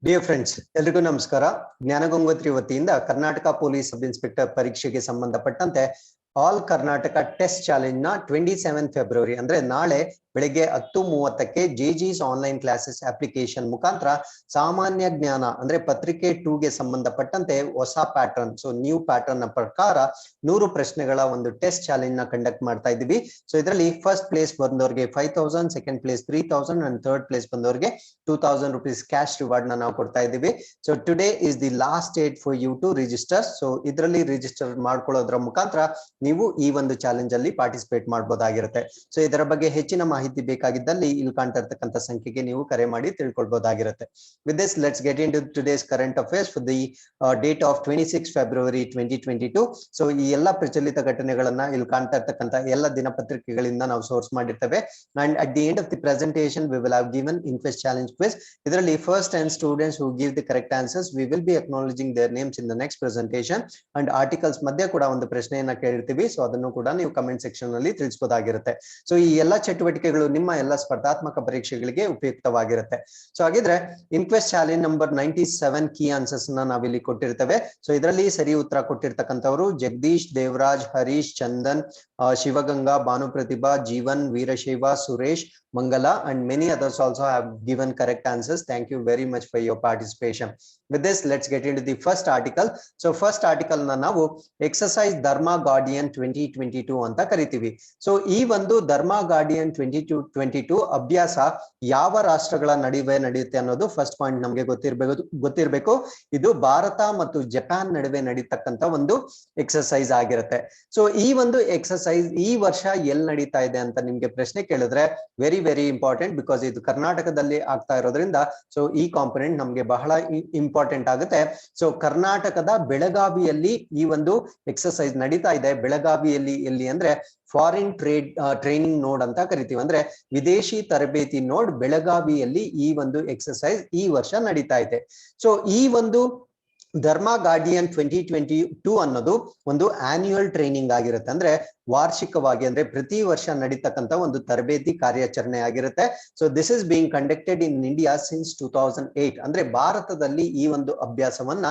Dear friends, ಎಲ್ರಿಗೂ ನಮಸ್ಕಾರ. ಜ್ಞಾನಗಂಗೋತ್ರಿ ವತಿಯಿಂದ ಕರ್ನಾಟಕ ಪೊಲೀಸ್ ಸಬ್ ಇನ್ಸ್ಪೆಕ್ಟರ್ ಪರೀಕ್ಷೆಗೆ ಸಂಬಂಧಪಟ್ಟಂತೆ ಆಲ್ ಕರ್ನಾಟಕ ಟೆಸ್ಟ್ ಚಾಲೆಂಜ್ ನ 27 ಫೆಬ್ರವರಿ ಅಂದ್ರೆ ನಾಳೆ ಬೆಳಿಗ್ಗೆ 10:30ಕ್ಕೆ ಜೆಜಿಸ್ ಆನ್ಲೈನ್ ಕ್ಲಾಸಸ್ ಅಪ್ಲಿಕೇಶನ್ ಮುಖಾಂತರ ಸಾಮಾನ್ಯ ಜ್ಞಾನ ಅಂದ್ರೆ ಪತ್ರಿಕೆ 2 ಗೆ ಸಂಬಂಧಪಟ್ಟಂತೆ ಹೊಸ ಪ್ಯಾಟರ್ನ್, ಸೊ ನ್ಯೂ ಪ್ಯಾಟರ್ನ್ ನ ಪ್ರಕಾರ 100 ಪ್ರಶ್ನೆಗಳ ಒಂದು ಟೆಸ್ಟ್ ಚಾಲೆಂಜ್ ನ ಕಂಡಕ್ಟ್ ಮಾಡ್ತಾ ಇದ್ದೀವಿ. ಸೊ ಇದರಲ್ಲಿ ಫಸ್ಟ್ ಪ್ಲೇಸ್ ಬಂದವರಿಗೆ 5,000, second place 3,000 and third place ಬಂದವರಿಗೆ 2,000 rupees ಕ್ಯಾಶ್ ರಿವಾರ್ಡ್ ನ ನಾವು ಕೊಡ್ತಾ ಇದ್ದೀವಿ. So today is the last date for you to register. So ಇದರಲ್ಲಿ ರಿಜಿಸ್ಟರ್ ಮಾಡ್ಕೊಳ್ಳೋದ್ರ ಮುಖಾಂತರ ನೀವು ಈ ಒಂದು ಚಾಲೆಂಜ್ ಅಲ್ಲಿ ಪಾರ್ಟಿಸಿಪೇಟ್ ಮಾಡಬಹುದಾಗಿರುತ್ತೆ. ಸೊ ಇದರ ಬಗ್ಗೆ ಹೆಚ್ಚಿನ ಮಾಹಿತಿ ಬೇಕಾಗಿದ್ದಲ್ಲಿ ಇಲ್ಲಿ ಕಾಣ್ತಾ ಇರತಕ್ಕಂತ ಸಂಖ್ಯೆಗೆ ನೀವು ಕರೆ ಮಾಡಿ ತಿಳ್ಕೊಳ್ಬಹುದಾಗಿರುತ್ತೆ. With this let's get into today's current affairs for the date of 26 February 2022. So ಈ ಎಲ್ಲಾ ಪ್ರಚಲಿತ ಘಟನೆಗಳನ್ನ ಇಲ್ಲಿ ಕಾಣ್ತಾ ಇರತಕ್ಕಂತ ಎಲ್ಲ ದಿನಪತ್ರಿಕೆಗಳಿಂದ ನಾವು ಸೋರ್ಸ್ ಮಾಡಿರ್ತೇವೆ. And at the end of the presentation we will have given infest challenge quiz. ಇದರಲ್ಲಿ first and students who give the correct answers we will be acknowledging their names in the next presentation. And articles ಮಧ್ಯೆ ಕೂಡ ಒಂದು ಪ್ರಶ್ನೆಯನ್ನ ಕೇಳಿರ್ತೀವಿ. So ಅದನ್ನು ಕೂಡ ನೀವು comment section ಅಲ್ಲಿ ತಿಳಿಸಬಹುದಾಗಿರುತ್ತೆ. So ಈ ಎಲ್ಲಾ ಚಟುವಟಿಕೆಗಳು ನಿಮ್ಮ ಎಲ್ಲ ಸ್ಪರ್ಧಾತ್ಮಕ ಪರೀಕ್ಷೆಗಳಿಗೆ ಉಪಯುಕ್ತವಾಗಿರುತ್ತೆ. ಸೊ ಹಾಗಿದ್ರೆ inquest challenge number 97 key answers ನ ನಾವಿಲ್ಲಿ ಕೊಟ್ಟಿರ್ತೇವೆ. ಸೊ ಇದರಲ್ಲಿ ಸರಿ ಉತ್ತರ ಕೊಟ್ಟಿರ್ತಕ್ಕಂಥವ್ರು Jagadish, Devaraj, Harish, Chandan, Shivaganga, ಭಾನುಪ್ರತಿಭಾ, Jeevan, Veerashaiva, Suresh, Mangala, and many others also have given correct answers. Thank you very much for your participation. With this, let's get into the first article. So first article na ನಾವು exercise Dharma Guardian 2022 ಅಂತ ಕರಿತೀವಿ. So ಈ ಒಂದು ಧರ್ಮ guardian 2022 ಅಭ್ಯಾಸ ಯಾವ ರಾಷ್ಟ್ರಗಳ ನಡುವೆ ನಡೆಯುತ್ತೆ ಅನ್ನೋದು ಫಸ್ಟ್ ಪಾಯಿಂಟ್ ನಮಗೆ ಗೊತ್ತಿರಬೇಕು. ಇದು ಭಾರತ ಮತ್ತು ಜಪಾನ್ ನಡುವೆ ನಡೀತಕ್ಕಂತ ಒಂದು ಎಕ್ಸರ್ಸೈಸ್ ಆಗಿರುತ್ತೆ. ಸೊ ಈ ಒಂದು ಎಕ್ಸರ್ಸೈಸ್ ಈ ವರ್ಷ ಎಲ್ಲಿ ನಡೀತಾ ಇದೆ ಅಂತ ನಿಮ್ಗೆ ಪ್ರಶ್ನೆ ಕೇಳಿದ್ರೆ ವೆರಿ ಇಂಪಾರ್ಟೆಂಟ್, ಬಿಕಾಸ್ ಇದು ಕರ್ನಾಟಕದಲ್ಲಿ ಆಗ್ತಾ ಇರೋದ್ರಿಂದ ಸೊ ಈ ಕಾಂಪೊನೆಂಟ್ ನಮ್ಗೆ ಬಹಳ ಇಂಪಾರ್ಟೆಂಟ್ ಆಗುತ್ತೆ. ಸೊ ಕರ್ನಾಟಕದ ಬೆಳಗಾವಿಯಲ್ಲಿ ಈ ಒಂದು ಎಕ್ಸರ್ಸೈಸ್ ನಡೀತಾ ಇದೆ. ಬೆಳಗಾವಿಯಲ್ಲಿ ಎಲ್ಲಿ ಅಂದ್ರೆ ಫಾರಿನ್ ಟ್ರೈನಿಂಗ್ ನೋಡ್ ಅಂತ ಕರಿತೀವಿ, ಅಂದ್ರೆ ವಿದೇಶಿ ತರಬೇತಿ ನೋಡ್ ಬೆಳಗಾವಿಯಲ್ಲಿ ಈ ಒಂದು ಎಕ್ಸರ್ಸೈಸ್ ಈ ವರ್ಷ ನಡೀತಾ ಇದೆ. ಸೊ ಈ ಒಂದು ಧರ್ಮ ಗಾರ್ಡಿಯನ್ 2022 ಅನ್ನೋದು ಒಂದು ಆನ್ಯುಯಲ್ ಟ್ರೈನಿಂಗ್ ಆಗಿರುತ್ತೆ, ಅಂದ್ರೆ ವಾರ್ಷಿಕವಾಗಿ ಅಂದ್ರೆ ಪ್ರತಿ ವರ್ಷ ನಡೀತಕ್ಕಂತ ಒಂದು ತರಬೇತಿ ಕಾರ್ಯಾಚರಣೆ ಆಗಿರುತ್ತೆ. So this is being conducted in India since 2008. ಅಂದ್ರೆ ಭಾರತದಲ್ಲಿ ಈ ಒಂದು ಅಭ್ಯಾಸವನ್ನ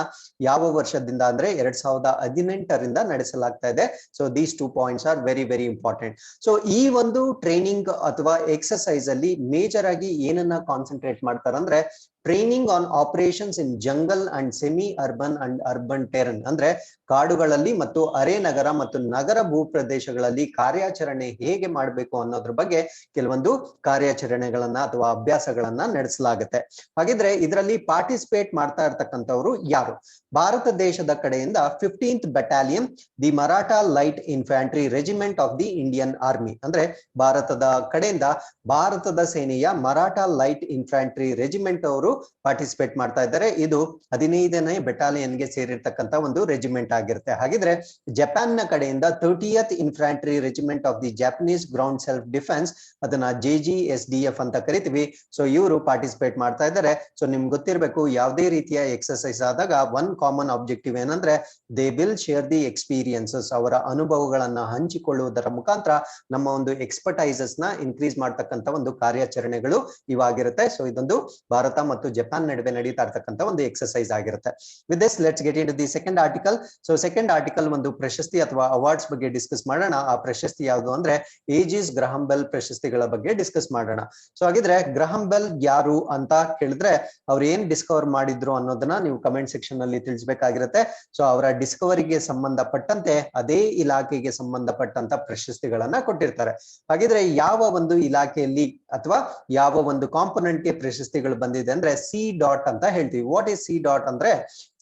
ಯಾವ ವರ್ಷದಿಂದ ಅಂದ್ರೆ 2018ರಿಂದ ನಡೆಸಲಾಗ್ತಾ ಇದೆ. So these 2 points are very important. So ಈ ಒಂದು ಟ್ರೈನಿಂಗ್ ಅಥವಾ ಎಕ್ಸರ್ಸೈಸ್ ಅಲ್ಲಿ ಮೇಜರ್ ಆಗಿ ಏನನ್ನ ಕಾನ್ಸಂಟ್ರೇಟ್ ಮಾಡ್ತಾರಂದ್ರೆ training on operations in jungle and semi urban and urban terrain, ಅಂದ್ರೆ ಕಾಡುಗಳಲ್ಲಿ ಮತ್ತು ಅರೆ ನಗರ ಮತ್ತು ನಗರ ಭೂಪ್ರದೇಶಗಳಲ್ಲಿ ಕಾರ್ಯಾಚರಣೆ ಹೇಗೆ ಮಾಡಬೇಕು ಅನ್ನೋದ್ರ ಬಗ್ಗೆ ಕೆಲವೊಂದು ಕಾರ್ಯಾಚರಣೆಗಳನ್ನ ಅಥವಾ ಅಭ್ಯಾಸಗಳನ್ನ ನಡೆಸಲಾಗುತ್ತೆ. ಹಾಗಿದ್ರೆ ಇದರಲ್ಲಿ ಪಾರ್ಟಿಸಿಪೇಟ್ ಮಾಡ್ತಾ ಇರ್ತಕ್ಕಂಥವ್ರು ಯಾರು? ಭಾರತ ದೇಶದ ಕಡೆಯಿಂದ 15th Battalion, the Maratha light infantry regiment of the Indian army, ಅಂದ್ರೆ ಭಾರತದ ಕಡೆಯಿಂದ ಭಾರತದ ಸೇನೆಯ ಮರಾಠ ಲೈಟ್ ಇನ್ಫ್ಯಾಂಟ್ರಿ ರೆಜಿಮೆಂಟ್ ಅವರು ಪಾರ್ಟಿಸಿಪೇಟ್ ಮಾಡ್ತಾ ಇದ್ದಾರೆ. ಇದು 15ನೇ ಬೆಟಾಲಿಯನ್ಗೆ ಸೇರಿರ್ತಕ್ಕಂಥ ಒಂದು ರೆಜಿಮೆಂಟ್ ಆಗಿರುತ್ತೆ. ಹಾಗಿದ್ರೆ ಜಪಾನ್ ನ ಕಡೆಯಿಂದ 30th infantry regiment of the Japanese ground self defence, ಅದನ್ನ JGSDF ಅಂತ ಕರಿತೀವಿ. ಸೊ ಇವರು ಪಾರ್ಟಿಸಿಪೇಟ್ ಮಾಡ್ತಾ ಇದ್ದಾರೆ. ಸೊ ನಿಮ್ಗೆ ಗೊತ್ತಿರಬೇಕು, ಯಾವುದೇ ರೀತಿಯ ಎಕ್ಸರ್ಸೈಸ್ ಆದಾಗ ಒನ್ ಕಾಮನ್ ಆಬ್ಜೆಕ್ಟಿವ್ ಏನಂದ್ರೆ they will share the experiences, ಅವರ ಅನುಭವಗಳನ್ನ ಹಂಚಿಕೊಳ್ಳುವುದರ ಮುಖಾಂತರ ನಮ್ಮ ಒಂದು ಎಕ್ಸ್ಪರ್ಟೈಸಸ್ ನ ಇನ್ಕ್ರೀಸ್ ಮಾಡ್ತಕ್ಕಂಥ ಒಂದು ಕಾರ್ಯಾಚರಣೆಗಳು ಇವಾಗಿರುತ್ತೆ. ಸೊ ಇದೊಂದು ಭಾರತ ಮತ್ತು ಜಪಾನ್ ನಡುವೆ ನಡೀತಾ ಇರ್ತಕ್ಕಂಥ ಒಂದು ಎಕ್ಸರ್ಸೈಸ್ ಆಗಿರುತ್ತೆ. With this let's get into the second article. So second article ಒಂದು ಪ್ರಶಸ್ತಿ ಅಥವಾ ಅವಾರ್ಡ್ಸ್ ಬಗ್ಗೆ ಡಿಸ್ಕಸ್ ಮಾಡೋಣ. ಆ ಪ್ರಶಸ್ತಿ ಯಾವುದು ಅಂದ್ರೆ ಏಜಿಸ್ ಗ್ರಹಂ ಬೆಲ್ ಪ್ರಶಸ್ತಿಗಳ ಬಗ್ಗೆ ಡಿಸ್ಕಸ್ ಮಾಡೋಣ. ಸೊ ಹಾಗಿದ್ರೆ ಗ್ರಹಂ ಬೆಲ್ ಯಾರು ಅಂತ ಕೇಳಿದ್ರೆ ಅವ್ರು ಏನ್ ಡಿಸ್ಕವರ್ ಮಾಡಿದ್ರು ಅನ್ನೋದನ್ನ ನೀವು ಕಮೆಂಟ್ ಸೆಕ್ಷನ್ ಅಲ್ಲಿ ತಿಳಿಸಬೇಕಾಗಿರುತ್ತೆ. ಸೊ ಅವರ ಡಿಸ್ಕವರಿಗೆ ಸಂಬಂಧಪಟ್ಟಂತೆ ಅದೇ ಇಲಾಖೆಗೆ ಸಂಬಂಧಪಟ್ಟಂತ ಪ್ರಶಸ್ತಿಗಳನ್ನ ಕೊಟ್ಟಿರ್ತಾರೆ. ಹಾಗಿದ್ರೆ ಯಾವ ಒಂದು ಇಲಾಖೆಯಲ್ಲಿ ಅಥವಾ ಯಾವ ಒಂದು ಕಾಂಪೊನೆಂಟ್ಗೆ ಪ್ರಶಸ್ತಿಗಳು ಬಂದಿದೆ ಅಂದ್ರೆ ಸಿ ಡಾಟ್ ಅಂತ ಹೇಳ್ತೀವಿ. ವಾಟ್ ಇಸ್ ಸಿ ಡಾಟ್ ಅಂದ್ರೆ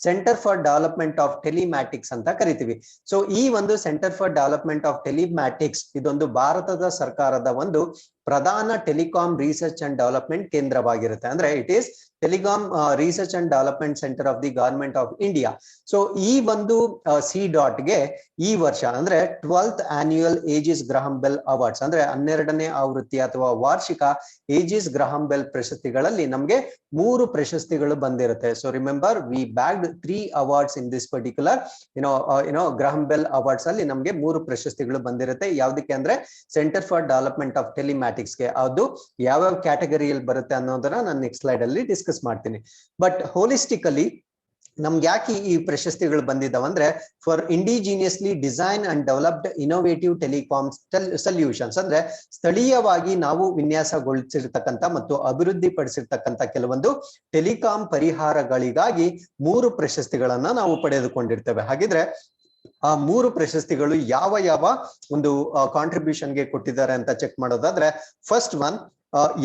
centre for development of telematics ಅಂತ ಕರಿತೀವಿ. ಸೊ ಈ ಒಂದು centre for development of telematics ಇದೊಂದು ಭಾರತದ ಸರ್ಕಾರದ ಒಂದು ಪ್ರಧಾನ ಟೆಲಿಕಾಂ ರಿಸರ್ಚ್ ಅಂಡ್ ಡೆವಲಪ್ಮೆಂಟ್ ಕೇಂದ್ರವಾಗಿರುತ್ತೆ. ಅಂದ್ರೆ it is telecom research and development centre of the government of India. So ಈ ಒಂದು ಸಿ ಡಾಟ್ ಗೆ ಈ ವರ್ಷ ಅಂದ್ರೆ 12th annual ಏಜಿಸ್ Graham bell awards, ಅಂದ್ರೆ 12ನೇ ಆವೃತ್ತಿ ಅಥವಾ ವಾರ್ಷಿಕ ಏಜಿಸ್ ಗ್ರಹಂ ಬೆಲ್ ಪ್ರಶಸ್ತಿಗಳಲ್ಲಿ ನಮ್ಗೆ 3 ಪ್ರಶಸ್ತಿಗಳು ಬಂದಿರುತ್ತೆ. So remember we bagged 3 awards in this particular Graham bell awards ಅಲ್ಲಿ ನಮಗೆ 3 ಪ್ರಶಸ್ತಿಗಳು ಬಂದಿರುತ್ತೆ. ಯಾವ್ದಕ್ಕೆ ಅಂದ್ರೆ centre for development of telematics ಗೆ. ಅದು ಯಾವ ಕ್ಯಾಟಗರಿಯಲ್ಲಿ ಬರುತ್ತೆ ಅನ್ನೋದನ್ನ ನಾನು ನೆಕ್ಸ್ಟ್ ಸ್ಲೈಡ್ ಅಲ್ಲಿ ಡಿಸ್ಕಸ್ ಮಾಡ್ತೀನಿ. ಬಟ್ ಹೋಲಿಸ್ಟಿಕಲಿ ನಮ್ಗೆ ಯಾಕೆ ಈ ಪ್ರಶಸ್ತಿಗಳು ಬಂದಿದ್ದಾವೆ ಅಂದ್ರೆ for indigenously design and developed innovative telecom solutions, ಅಂದ್ರೆ ಸ್ಥಳೀಯವಾಗಿ ನಾವು ವಿನ್ಯಾಸಗೊಳಿಸಿರ್ತಕ್ಕಂಥ ಮತ್ತು ಅಭಿವೃದ್ಧಿ ಪಡಿಸಿರ್ತಕ್ಕಂಥ ಕೆಲವೊಂದು ಟೆಲಿಕಾಂ ಪರಿಹಾರಗಳಿಗಾಗಿ 3 ಪ್ರಶಸ್ತಿಗಳನ್ನ ನಾವು ಪಡೆದುಕೊಂಡಿರ್ತೇವೆ. ಹಾಗಿದ್ರೆ ಆ 3 ಪ್ರಶಸ್ತಿಗಳು ಯಾವ ಯಾವ ಒಂದು ಕಾಂಟ್ರಿಬ್ಯೂಷನ್ಗೆ ಕೊಟ್ಟಿದ್ದಾರೆ ಅಂತ ಚೆಕ್ ಮಾಡೋದಾದ್ರೆ, ಫಸ್ಟ್ ಒನ್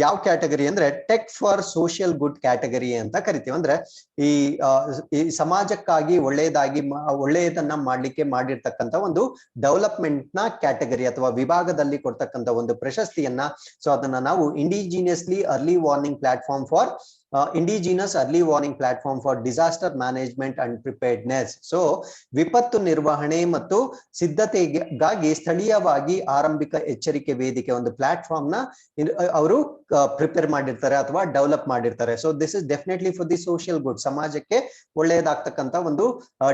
ಯಾವ ಕ್ಯಾಟಗರಿ ಅಂದ್ರೆ tech for social good category ಅಂತ ಕರಿತೀವಿ. ಅಂದ್ರೆ ಈ ಸಮಾಜಕ್ಕಾಗಿ ಒಳ್ಳೆಯದನ್ನ ಮಾಡ್ಲಿಕ್ಕೆ ಮಾಡಿರ್ತಕ್ಕಂಥ ಒಂದು ಡೆವಲಪ್ಮೆಂಟ್ ನ ಕ್ಯಾಟಗರಿ ಅಥವಾ ವಿಭಾಗದಲ್ಲಿ ಕೊಡ್ತಕ್ಕಂಥ ಒಂದು ಪ್ರಶಸ್ತಿಯನ್ನ, ಸೊ ಅದನ್ನ ನಾವು indigenously early warning platform for indigenous early warning platform for disaster management and preparedness. So ವಿಪತ್ತು ನಿರ್ವಹಣೆ ಮತ್ತು ಸಿದ್ಧತೆಗಾಗಿ ಸ್ಥಳೀಯವಾಗಿ ಆರಂಭಿಕ ಎಚ್ಚರಿಕೆ ವೇದಿಕೆ ಒಂದು ಪ್ಲಾಟ್ಫಾರ್ಮ್ ನ ಅವರು ಪ್ರಿಪೇರ್ ಮಾಡಿರ್ತಾರೆ ಅಥವಾ ಡೆವಲಪ್ ಮಾಡಿರ್ತಾರೆ. So this is definitely for the social good, ಸಮಾಜಕ್ಕೆ ಒಳ್ಳೆಯದಾಗ್ತಕ್ಕಂಥ ಒಂದು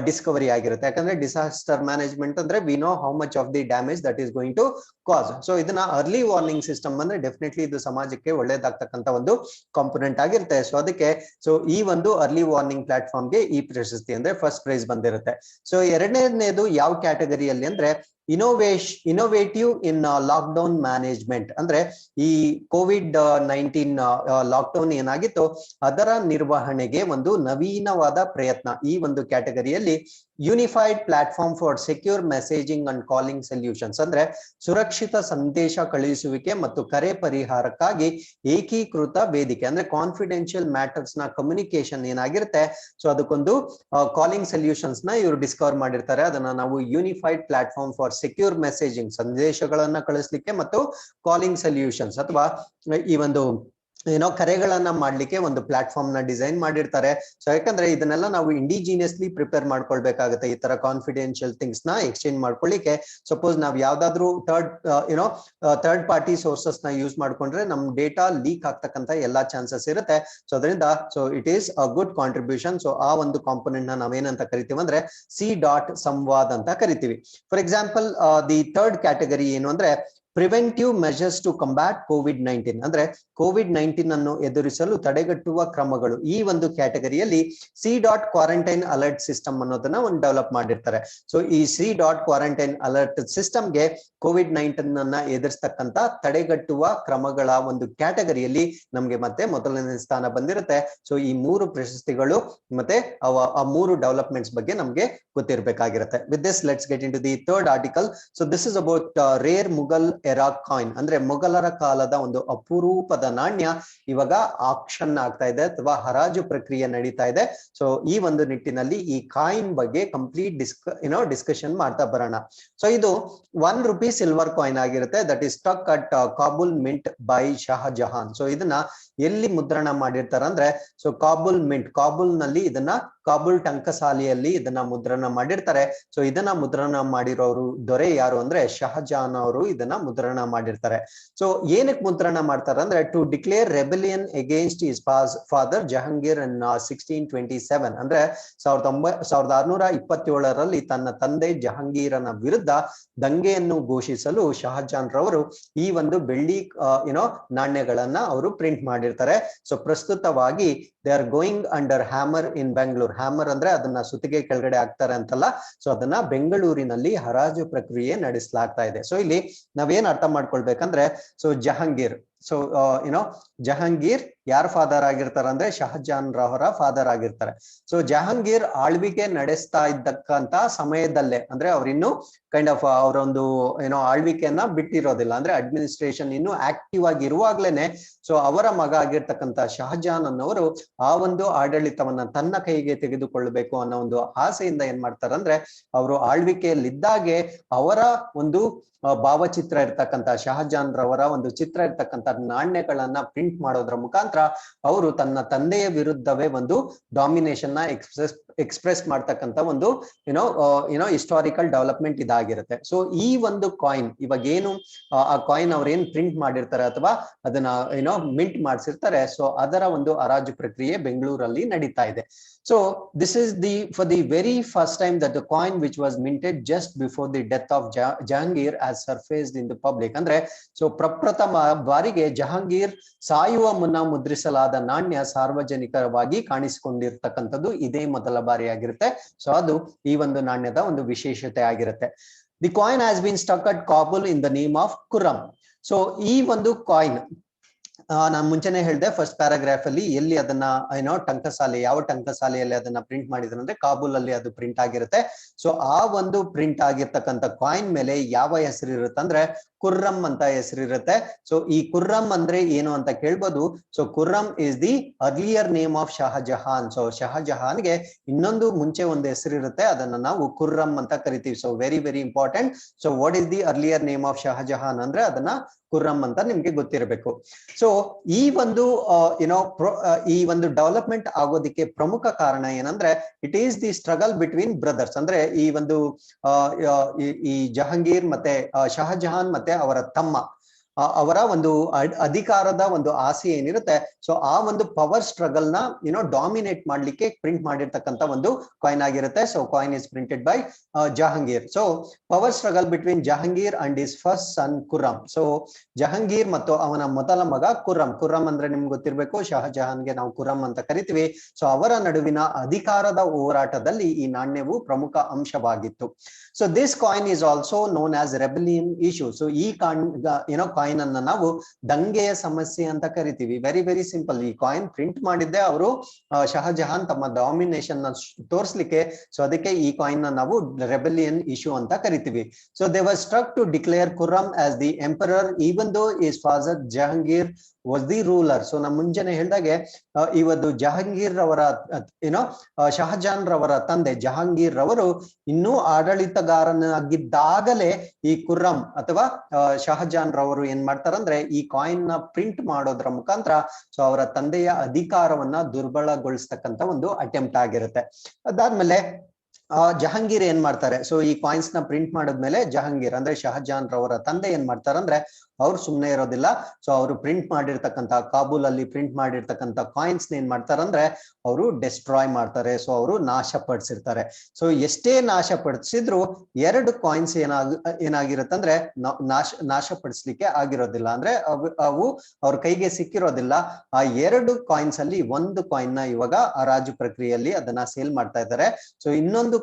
ಡಿಸ್ಕವರಿ ಆಗಿರುತ್ತೆ. ಯಾಕಂದ್ರೆ ಡಿಸಾಸ್ಟರ್ ಮ್ಯಾನೇಜ್ಮೆಂಟ್ ಅಂದ್ರೆ we know how much of the damage that is going to cause. So ಇದನ್ನ ಅರ್ಲಿ ವಾರ್ನಿಂಗ್ ಸಿಸ್ಟಮ್ ಅಂದ್ರೆ ಡೆಫಿನೆಟ್ಲಿ ಇದು ಸಮಾಜಕ್ಕೆ ಒಳ್ಳೆಯದಾಗ್ತಕ್ಕಂಥ ಒಂದು ಕಾಂಪೊನೆಂಟ್ ಆಗಿರುತ್ತೆ. ಸೊ ಅದಕ್ಕೆ ಈ ಒಂದು ಅರ್ಲಿ ವಾರ್ನಿಂಗ್ ಪ್ಲಾಟ್ಫಾರ್ಮ್ಗೆ ಈ ಪ್ರಶಸ್ತಿ ಅಂದ್ರೆ ಫಸ್ಟ್ ಪ್ರೈಸ್ ಬಂದಿರುತ್ತೆ. ಸೊ ಎರಡನೇದು ಯಾವ ಕ್ಯಾಟಗರಿಯಲ್ಲಿ ಅಂದ್ರೆ ಇನೋವೇಟಿವ್ ಇನ್ ಲಾಕ್ಡೌನ್ ಮ್ಯಾನೇಜ್ಮೆಂಟ್, ಅಂದ್ರೆ ಈ COVID-19 ಲಾಕ್ಡೌನ್ ಏನಾಗಿತ್ತು ಅದರ ನಿರ್ವಹಣೆಗೆ ಒಂದು ನವೀನವಾದ ಪ್ರಯತ್ನ. ಈ ಒಂದು ಕ್ಯಾಟಗರಿಯಲ್ಲಿ unified platform for secure messaging and calling solutions, ಅಂದ್ರೆ ಸುರಕ್ಷಿತ ಸಂದೇಶ ಕಳುಹಿಸುವಿಕೆ ಮತ್ತು ಕರೆ ಪರಿಹಾರಕ್ಕಾಗಿ ಏಕೀಕೃತ ವೇದಿಕೆ, ಅಂದ್ರೆ ಕಾನ್ಫಿಡೆನ್ಷಿಯಲ್ ಮ್ಯಾಟರ್ಸ್ ನ ಕಮ್ಯುನಿಕೇಶನ್ ಏನಾಗಿರುತ್ತೆ, ಸೊ ಅದಕ್ಕೊಂದು ಕಾಲಿಂಗ್ ಸೊಲ್ಯೂಷನ್ಸ್ ನ ಇವರು ಡಿಸ್ಕವರ್ ಮಾಡಿರ್ತಾರೆ. ಅದನ್ನ ನಾವು unified platform for secure messaging, ಸಂದೇಶಗಳನ್ನ ಕಳಿಸ್ಲಿಕ್ಕೆ ಮತ್ತು ಕಾಲಿಂಗ್ ಸೊಲ್ಯೂಷನ್ಸ್ ಅಥವಾ ಈ ಒಂದು ಕರೆಗಳನ್ನ ಮಾಡ್ಲಿಕ್ಕೆ ಒಂದು ಪ್ಲಾಟ್ಫಾರ್ಮ್ ನ ಡಿಸೈನ್ ಮಾಡಿರ್ತಾರೆ. ಸೊ ಯಾಕಂದ್ರೆ ಇದನ್ನೆಲ್ಲ ನಾವು ಇಂಡಿಜಿನಿಯಸ್ಲಿ ಪ್ರಿಪೇರ್ ಮಾಡ್ಕೊಳ್ಬೇಕಾಗುತ್ತೆ. ಈ ತರ ಕಾನ್ಫಿಡೆನ್ಷಿಯಲ್ ಥಿಂಗ್ಸ್ ನ ಎಕ್ಸ್ಚೇಂಜ್ ಮಾಡ್ಕೊಳ್ಳಿಕ್ಕೆ ಸಪೋಸ್ ನಾವ್ ಯಾವ್ದಾದ್ರು ಥರ್ಡ್ ಪಾರ್ಟಿ ಸೋರ್ಸಸ್ ನ ಯೂಸ್ ಮಾಡ್ಕೊಂಡ್ರೆ ನಮ್ ಡೇಟಾ ಲೀಕ್ ಆಗ್ತಕ್ಕಂತ ಎಲ್ಲಾ ಚಾನ್ಸಸ್ ಇರುತ್ತೆ. ಸೊ ಅದರಿಂದ it is a good contribution. So ಆ ಒಂದು ಕಾಂಪೊನೆಂಟ್ ನ ನಾವೇನಂತ ಕರಿತೀವಿ ಅಂದ್ರೆ C.ಸಂವಾದ್ ಅಂತ ಕರಿತೀವಿ. For example the third category ಏನು ಅಂದ್ರೆ preventive measures to combat COVID-19, ಅಂದ್ರೆ COVID-19 ಅನ್ನು ಎದುರಿಸಲು ತಡೆಗಟ್ಟುವ ಕ್ರಮಗಳು. ಈ ಒಂದು ಕ್ಯಾಟಗರಿಯಲ್ಲಿ C.ಕ್ವಾರಂಟೈನ್ ಅಲರ್ಟ್ ಸಿಸ್ಟಮ್ ಅನ್ನೋದನ್ನ ಒಂದು ಡೆವಲಪ್ ಮಾಡಿರ್ತಾರೆ. ಸೊ ಈ C.ಕ್ವಾರಂಟೈನ್ ಅಲರ್ಟ್ ಸಿಸ್ಟಮ್ಗೆ COVID-19 ಅನ್ನ ಎದುರಿಸ್ತಕ್ಕಂತ ತಡೆಗಟ್ಟುವ ಕ್ರಮಗಳ ಒಂದು ಕ್ಯಾಟಗರಿಯಲ್ಲಿ ನಮ್ಗೆ ಮತ್ತೆ ಮೊದಲನೇ ಸ್ಥಾನ ಬಂದಿರುತ್ತೆ. ಸೊ ಈ 3 ಪ್ರಶಸ್ತಿಗಳು ಮತ್ತೆ ಆ 3 ಡೆವಲಪ್ಮೆಂಟ್ಸ್ ಬಗ್ಗೆ ನಮ್ಗೆ ಗೊತ್ತಿರಬೇಕಾಗಿರುತ್ತೆ. With this let's get into the third article. So this is about rare Mughal era coin, ಅಂದ್ರೆ ಮೊಘಲರ ಕಾಲದ ಒಂದು ಅಪರೂಪದ ನಾಣ್ಯ ಇವಾಗ ಆಕ್ಷನ್ ಆಗ್ತಾ ಇದೆ ಅಥವಾ ಹರಾಜು ಪ್ರಕ್ರಿಯೆ ನಡೀತಾ ಇದೆ. ಸೊ ಈ ಒಂದು ನಿಟ್ಟಿನಲ್ಲಿ ಈ ಕಾಯಿನ್ ಬಗ್ಗೆ ಕಂಪ್ಲೀಟ್ ಡಿಸ್ಕಷನ್ ಮಾಡ್ತಾ ಬರೋಣ. ಸೊ ಇದು ₹1 ಸಿಲ್ವರ್ ಕಾಯಿನ್ ಆಗಿರುತ್ತೆ. That is stuck at Kabul mint by Shahjahan. So ಇದನ್ನ ಎಲ್ಲಿ ಮುದ್ರಣ ಮಾಡಿರ್ತಾರೆ ಅಂದ್ರೆ ಸೊ ಕಾಬೂಲ್ ಮಿಂಟ್, ಕಾಬೂಲ್ ನಲ್ಲಿ ಇದನ್ನ ಕಾಬೂಲ್ ಟಂಕಸಾಲೆಯಲ್ಲಿ ಇದನ್ನ ಮುದ್ರಣ ಮಾಡಿರ್ತಾರೆ. ಸೊ ಇದನ್ನ ಮುದ್ರಣ ಮಾಡಿರೋರು ದೊರೆ ಯಾರು ಅಂದ್ರೆ ಶಹಜಹಾನ್ ಅವರು ಇದನ್ನ ಮುದ್ರಣ ಮಾಡಿರ್ತಾರೆ. ಸೊ ಏನಕ್ಕೆ ಮುದ್ರಣ ಮಾಡ್ತಾರೆ ಅಂದ್ರೆ to declare rebellion against his father Jahangir in 1627, ಅಂದ್ರೆ 1627ರಲ್ಲಿ ತನ್ನ ತಂದೆ ಜಹಂಗೀರನ ವಿರುದ್ಧ ದಂಗೆಯನ್ನು ಘೋಷಿಸಲು ಶಹಜಹಾನ್ ರವರು ಈ ಒಂದು ಬೆಳ್ಳಿ ನಾಣ್ಯಗಳನ್ನ ಅವರು ಪ್ರಿಂಟ್ ಮಾಡಿರ್ತಾರೆ. ಸೊ ಪ್ರಸ್ತುತವಾಗಿ they are going under hammer in Bengaluru. Hammer ಅಂದ್ರೆ ಅದನ್ನ ಸುತ್ತಿಗೆ ಕೆಳಗಡೆ ಹಾಕ್ತಾರೆ ಅಂತಲ್ಲ, ಸೊ ಅದನ್ನ ಬೆಂಗಳೂರಿನಲ್ಲಿ ಹರಾಜು ಪ್ರಕ್ರಿಯೆ ನಡೆಸಲಾಗ್ತಾ ಇದೆ. ಸೊ ಇಲ್ಲಿ ನಾವೇನ್ ಅರ್ಥ ಮಾಡ್ಕೊಳ್ಬೇಕಂದ್ರೆ ಸೊ ಜಹಂಗೀರ್, ಸೊ ಜಹಂಗೀರ್ ಯಾರ ಫಾದರ್ ಆಗಿರ್ತಾರೆ ಅಂದ್ರೆ ಶಹಜಹಾನ್ ರವರ ಫಾದರ್ ಆಗಿರ್ತಾರೆ. ಸೊ ಜಹಂಗೀರ್ ಆಳ್ವಿಕೆ ನಡೆಸ್ತಾ ಇದ್ದಕ್ಕಂತ ಸಮಯದಲ್ಲೇ, ಅಂದ್ರೆ ಅವ್ರಿನ್ನು ಕೈಂಡ್ ಆಫ್ ಅವರೊಂದು ಆಳ್ವಿಕೆಯನ್ನ ಬಿಟ್ಟಿರೋದಿಲ್ಲ, ಅಂದ್ರೆ ಅಡ್ಮಿನಿಸ್ಟ್ರೇಷನ್ ಇನ್ನು ಆಕ್ಟಿವ್ ಆಗಿ ಇರುವಾಗ್ಲೇನೆ ಸೊ ಅವರ ಮಗ ಆಗಿರ್ತಕ್ಕಂತ ಶಹಜಹಾನ್ ಅನ್ನೋರು ಆ ಒಂದು ಆಡಳಿತವನ್ನ ತನ್ನ ಕೈಗೆ ತೆಗೆದುಕೊಳ್ಳಬೇಕು ಅನ್ನೋ ಒಂದು ಆಸೆಯಿಂದ ಏನ್ ಮಾಡ್ತಾರಂದ್ರೆ ಅವರು ಆಳ್ವಿಕೆಯಲ್ಲಿದ್ದಾಗೆ ಅವರ ಒಂದು ಭಾವಚಿತ್ರ ಇರ್ತಕ್ಕಂಥ ಶಹಜಹಾನ್ ರವರ ಒಂದು ಚಿತ್ರ ಇರ್ತಕ್ಕಂಥ ನಾಣ್ಯಗಳನ್ನ ಪ್ರಿಂಟ್ ಮಾಡೋದ್ರ ಮುಖಾಂತರ ಅವರು ತನ್ನ ತಂದೆಯ ವಿರುದ್ಧವೇ ಒಂದು ಡಾಮಿನೇಷನ್ ನ ಎಕ್ಸ್ಪ್ರೆಸ್ ಮಾಡ್ತಕ್ಕಂತ ಒಂದು ಹಿಸ್ಟಾರಿಕಲ್ ಡೆವಲಪ್ಮೆಂಟ್ ಇದಾಗಿರುತ್ತೆ. ಸೊ ಈ ಒಂದು ಕಾಯಿನ್ ಇವಾಗ ಏನು ಆ ಕಾಯಿನ್ ಅವ್ರು ಏನ್ ಪ್ರಿಂಟ್ ಮಾಡಿರ್ತಾರೆ ಅಥವಾ ಅದನ್ನ ಮಿಂಟ್ ಮಾಡಿಸಿರ್ತಾರೆ, ಸೊ ಅದರ ಒಂದು ಹರಾಜು ಪ್ರಕ್ರಿಯೆ ಬೆಂಗಳೂರಲ್ಲಿ ನಡೀತಾ ಇದೆ. So this is for the very first time that the coin which was minted just before the death of Jahangir has surfaced in the public. ಅಂದ್ರೆ ಸೊ ಪ್ರಪ್ರಥಮ ಬಾರಿಗೆ ಜಹಾಂಗೀರ್ ಸಾಯುವ ಮುನ್ನ ಮುದ್ರಿಸಲಾದ ನಾಣ್ಯ ಸಾರ್ವಜನಿಕವಾಗಿ ಕಾಣಿಸಿಕೊಂಡಿರ್ತಕ್ಕಂಥದ್ದು ಇದೇ ಮೊದಲ ಬಾರಿಯಾಗಿರುತ್ತೆ. ಸೊ ಅದು ಈ ಒಂದು ನಾಣ್ಯದ ಒಂದು ವಿಶೇಷತೆ ಆಗಿರುತ್ತೆ. The coin has been stuck at Kabul in the name of Khurram. So ಈ ಒಂದು ಕಾಯಿನ್ ನಾನು ಮುಂಚೆನೆ ಹೇಳಿದೆ ಫಸ್ಟ್ ಪ್ಯಾರಾಗ್ರಾಫ್ ಅಲ್ಲಿ ಎಲ್ಲಿ ಅದನ್ನ ಟಂಕಸಾಲೆ, ಯಾವ ಟಂಕಸಾಲೆಯಲ್ಲಿ ಅದನ್ನ ಪ್ರಿಂಟ್ ಮಾಡಿದ್ರು ಅಂದ್ರೆ ಕಾಬೂಲ್ ಅಲ್ಲಿ ಅದು ಪ್ರಿಂಟ್ ಆಗಿರುತ್ತೆ. ಸೊ ಆ ಒಂದು ಪ್ರಿಂಟ್ ಆಗಿರ್ತಕ್ಕಂಥ ಕಾಯಿನ್ ಮೇಲೆ ಯಾವ ಹೆಸರು ಇರುತ್ತೆ ಅಂದ್ರೆ ಕುರ್ರಂ ಅಂತ ಹೆಸರಿರುತ್ತೆ. ಸೊ ಈ ಕುರ್ರಂ ಅಂದ್ರೆ ಏನು ಅಂತ ಕೇಳ್ಬೋದು. So Khurram is the earlier name of Shah Jahan. So ಶಹಜಹಾನ್ಗೆ ಇನ್ನೊಂದು ಮುಂಚೆ ಒಂದು ಹೆಸರಿರುತ್ತೆ, ಅದನ್ನ ನಾವು ಕುರ್ರಂ ಅಂತ ಕರಿತೀವಿ. So very very important. So what is the earlier name of Shah Jahan ಅಂದ್ರೆ ಅದನ್ನ ಕುರ್ರಂ ಅಂತ ನಿಮ್ಗೆ ಗೊತ್ತಿರಬೇಕು. ಸೊ ಈ ಒಂದು ಈ ಒಂದು ಡೆವಲಪ್ಮೆಂಟ್ ಆಗೋದಿಕ್ಕೆ ಪ್ರಮುಖ ಕಾರಣ ಏನಂದ್ರೆ it is the struggle between brothers. ಅಂದ್ರೆ ಈ ಒಂದು ಈ ಜಹಾಂಗೀರ್ ಮತ್ತೆ ಶಹಜಹಾನ್ ಮತ್ತೆ ಅವರ ತಮ್ಮ ಅವರ ಒಂದು ಅಧಿಕಾರದ ಒಂದು ಆಸೆ ಏನಿರುತ್ತೆ, ಸೊ ಆ ಒಂದು ಪವರ್ ಸ್ಟ್ರಗಲ್ ನ ಡಾಮಿನೇಟ್ ಮಾಡ್ಲಿಕ್ಕೆ ಪ್ರಿಂಟ್ ಮಾಡಿರ್ತಕ್ಕಂಥ ಒಂದು ಕಾಯಿನ್ ಆಗಿರುತ್ತೆ. So coin is printed by Jahangir. So power struggle between Jahangir and his first son Khurram. So Jahangir ಮತ್ತು ಅವನ ಮೊದಲ ಮಗ ಕುರ್ರಂ. ಕುರ್ರಂ ಅಂದ್ರೆ ನಿಮ್ಗೆ ಗೊತ್ತಿರ್ಬೇಕು, ಶಹಜಹಾನ್ಗೆ ನಾವು ಕುರ್ರಂ ಅಂತ ಕರಿತೀವಿ. ಸೊ ಅವರ ನಡುವಿನ ಅಧಿಕಾರದ ಹೋರಾಟದಲ್ಲಿ ಈ ನಾಣ್ಯವು ಪ್ರಮುಖ ಅಂಶವಾಗಿತ್ತು. So this coin is also known as rebellion issue. So ಈ ಕಾಯಿನ್ ಅನ್ನ ನಾವು ದಂಗೆಯ ಸಮಸ್ಯೆ ಅಂತ ಕರಿತೀವಿ. Very very simple. ಈ ಕಾಯಿನ್ ಪ್ರಿಂಟ್ ಮಾಡಿದ್ದೆ ಅವರು ಶಹಜಹಾನ್ ತಮ್ಮ ಡಾಮಿನೇಷನ್ ನ ತೋರಿಸ್ಲಿಕ್ಕೆ. ಸೊ ಅದಕ್ಕೆ ಈ ಕಾಯಿನ್ ನ ನಾವು ರೆಬೆಲಿಯನ್ ಇಶ್ಯೂ ಅಂತ ಕರಿತೀವಿ. So they were struck to declare Khurram as the emperor even though his father Jahangir was the ruler. So ನಾ ಮುಂಚೆನೆ ಹೇಳಿದಾಗೆ ಇವತ್ತು ಜಹಾಂಗೀರ್ ರವರ ಶಹಜಹಾನ್ ರವರ ತಂದೆ ಜಹಾಂಗೀರ್ ರವರು ಇನ್ನೂ ಆಡಳಿತಗಾರನಾಗಿದ್ದಾಗಲೇ ಈ ಖುರ್ರಂ ಅಥವಾ ಶಹಜಹಾನ್ ರವರು ಏನ್ ಮಾಡ್ತಾರಂದ್ರೆ ಈ ಕಾಯಿನ್ ನ ಪ್ರಿಂಟ್ ಮಾಡೋದ್ರ ಮುಖಾಂತರ ಸೊ ಅವರ ತಂದೆಯ ಅಧಿಕಾರವನ್ನ ದುರ್ಬಲಗೊಳಿಸ್ತಕ್ಕಂತ ಒಂದು ಅಟೆಂಪ್ಟ್ ಆಗಿರುತ್ತೆ. ಅದಾದ್ಮೇಲೆ ಜಹಾಂಗೀರ್ ಏನ್ ಮಾಡ್ತಾರೆ, ಸೊ ಈ ಕಾಯಿನ್ಸ್ ನ ಪ್ರಿಂಟ್ ಮಾಡಿದ್ಮೇಲೆ ಜಹಾಂಗೀರ್ ಅಂದ್ರೆ ಶಹಜಹಾನ್ ರವರ ತಂದೆ ಏನ್ ಮಾಡ್ತಾರಂದ್ರೆ ಅವ್ರು ಸುಮ್ನೆ ಇರೋದಿಲ್ಲ. ಸೊ ಅವರು ಪ್ರಿಂಟ್ ಮಾಡಿರ್ತಕ್ಕಂಥ ಕಾಬೂಲ್ ಅಲ್ಲಿ ಪ್ರಿಂಟ್ ಮಾಡಿರ್ತಕ್ಕಂಥ ಕಾಯಿನ್ಸ್ ಏನ್ ಮಾಡ್ತಾರಂದ್ರೆ ಅವರು ಡೆಸ್ಟ್ರಾಯ್ ಮಾಡ್ತಾರೆ. ಸೊ ಅವರು ನಾಶ ಪಡಿಸಿರ್ತಾರೆ. ಸೊ ಎಷ್ಟೇ ನಾಶ ಪಡಿಸಿದ್ರು ಎರಡು ಕಾಯಿನ್ಸ್ ಏನಾಗಿರುತ್ತಂದ್ರೆ ನಾಶಪಡಿಸ್ಲಿಕ್ಕೆ ಆಗಿರೋದಿಲ್ಲ. ಅಂದ್ರೆ ಅವು ಅವ್ರ ಕೈಗೆ ಸಿಕ್ಕಿರೋದಿಲ್ಲ. ಆ ಎರಡು ಕಾಯಿನ್ಸ್ ಅಲ್ಲಿ ಒಂದು ಕಾಯಿನ್ ನ ಇವಾಗ ಹರಾಜು ಪ್ರಕ್ರಿಯೆಯಲ್ಲಿ ಅದನ್ನ ಸೇಲ್ ಮಾಡ್ತಾ ಇದ್ದಾರೆ. ಸೊ ಇನ್ನೊಂದು